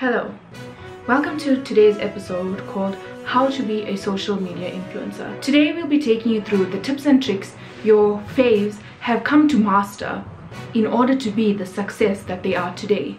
Hello, welcome to today's episode called How to Be a Social Media Influencer. Today we'll be taking you through the tips and tricks your faves have come to master in order to be the success that they are today.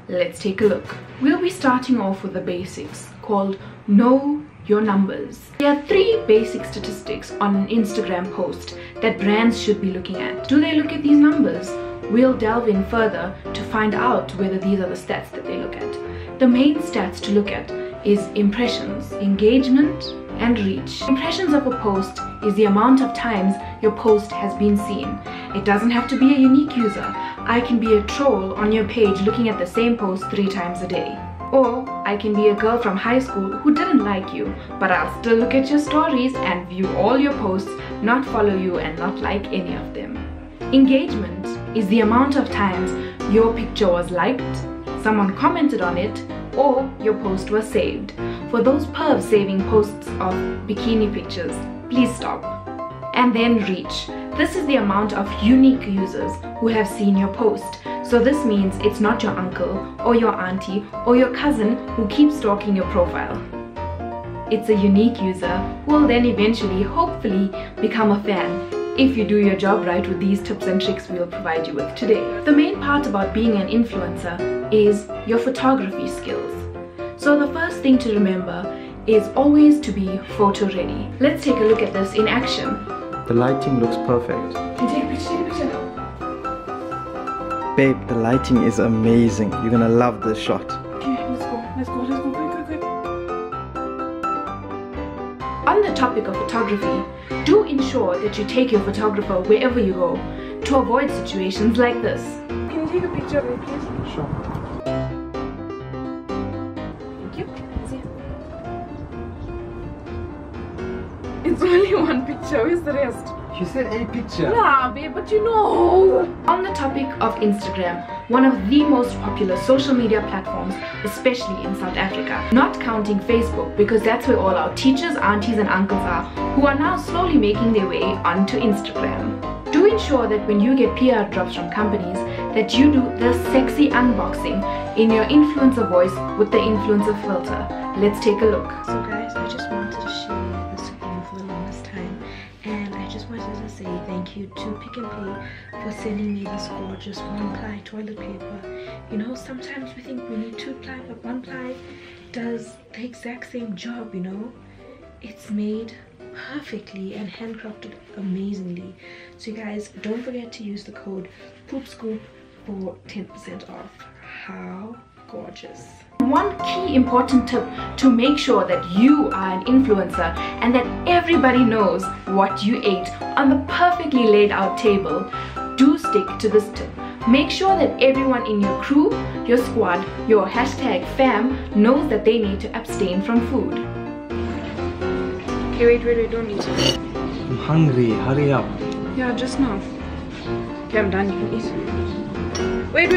Let's take a look. We'll be starting off with the basics called Know Your Numbers. There are 3 basic statistics on an Instagram post that brands should be looking at. Do they look at these numbers? We'll delve in further to find out whether these are the stats that they look at. The main stats to look at is impressions, engagement, and reach. Impressions of a post is the amount of times your post has been seen. It doesn't have to be a unique user. I can be a troll on your page looking at the same post 3 times a day. Or I can be a girl from high school who didn't like you, but I'll still look at your stories and view all your posts, not follow you and not like any of them. Engagement is the amount of times your picture was liked, someone commented on it, or your post was saved. For those pervs saving posts of bikini pictures, please stop. And then reach. This is the amount of unique users who have seen your post. So this means it's not your uncle or your auntie or your cousin who keeps stalking your profile. It's a unique user who will then eventually, hopefully, become a fan if you do your job right with these tips and tricks we'll provide you with today. The main part about being an influencer is your photography skills. So the first thing to remember is always to be photo ready. Let's take a look at this in action. The lighting looks perfect. Take a picture, Babe, the lighting is amazing. You're gonna love this shot. Okay, let's go, quick. On the topic of photography, do ensure that you take your photographer wherever you go to avoid situations like this. Can you take a picture of me, please? Sure. Thank you. It's only one picture. Where's the rest? She said any picture. Yeah, babe, but you know. On the topic of Instagram, one of the most popular social media platforms, especially in South Africa, not counting Facebook because that's where all our teachers, aunties and uncles are, who are now slowly making their way onto Instagram. Do ensure that when you get PR drops from companies that you do the sexy unboxing in your influencer voice with the influencer filter. Let's take a look. So guys, I just wanted to share this with you for the longest time, and I just wanted to say thank you to Pick n Pay for sending me this gorgeous 1-ply toilet paper. You know, sometimes we think we need 2-ply, but 1-ply does the exact same job, you know. It's made perfectly and handcrafted amazingly. So you guys, don't forget to use the code POOPSCOOP for 10% off. How gorgeous. One key important tip to make sure that you are an influencer and that everybody knows what you ate on the perfectly laid out table, do stick to this tip. Make sure that everyone in your crew, your squad, your hashtag fam knows that they need to abstain from food. Okay, wait, don't eat. I'm hungry, hurry up. Yeah, just now. Okay, I'm done, you can eat. Wait.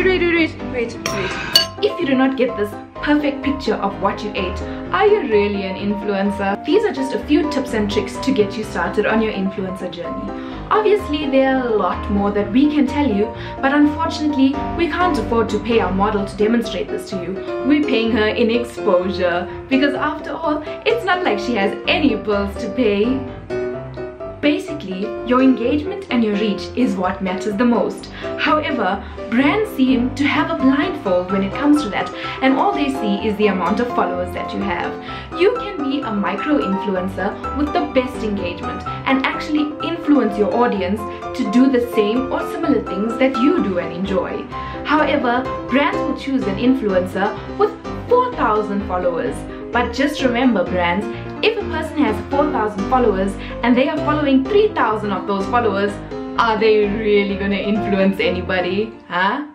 If you do not get this perfect picture of what you ate, are you really an influencer? These are just a few tips and tricks to get you started on your influencer journey. Obviously, there are a lot more that we can tell you, but unfortunately, we can't afford to pay our model to demonstrate this to you. We're paying her in exposure, because after all, it's not like she has any bills to pay. Basically, your engagement and your reach is what matters the most. However, brands seem to have a blindfold when it comes to that, and all they see is the amount of followers that you have. You can be a micro-influencer with the best engagement and actually influence your audience to do the same or similar things that you do and enjoy. However, brands will choose an influencer with 4,000 followers. But just remember, brands, if a person has 4,000 followers and they are following 3,000 of those followers, are they really gonna influence anybody? Huh?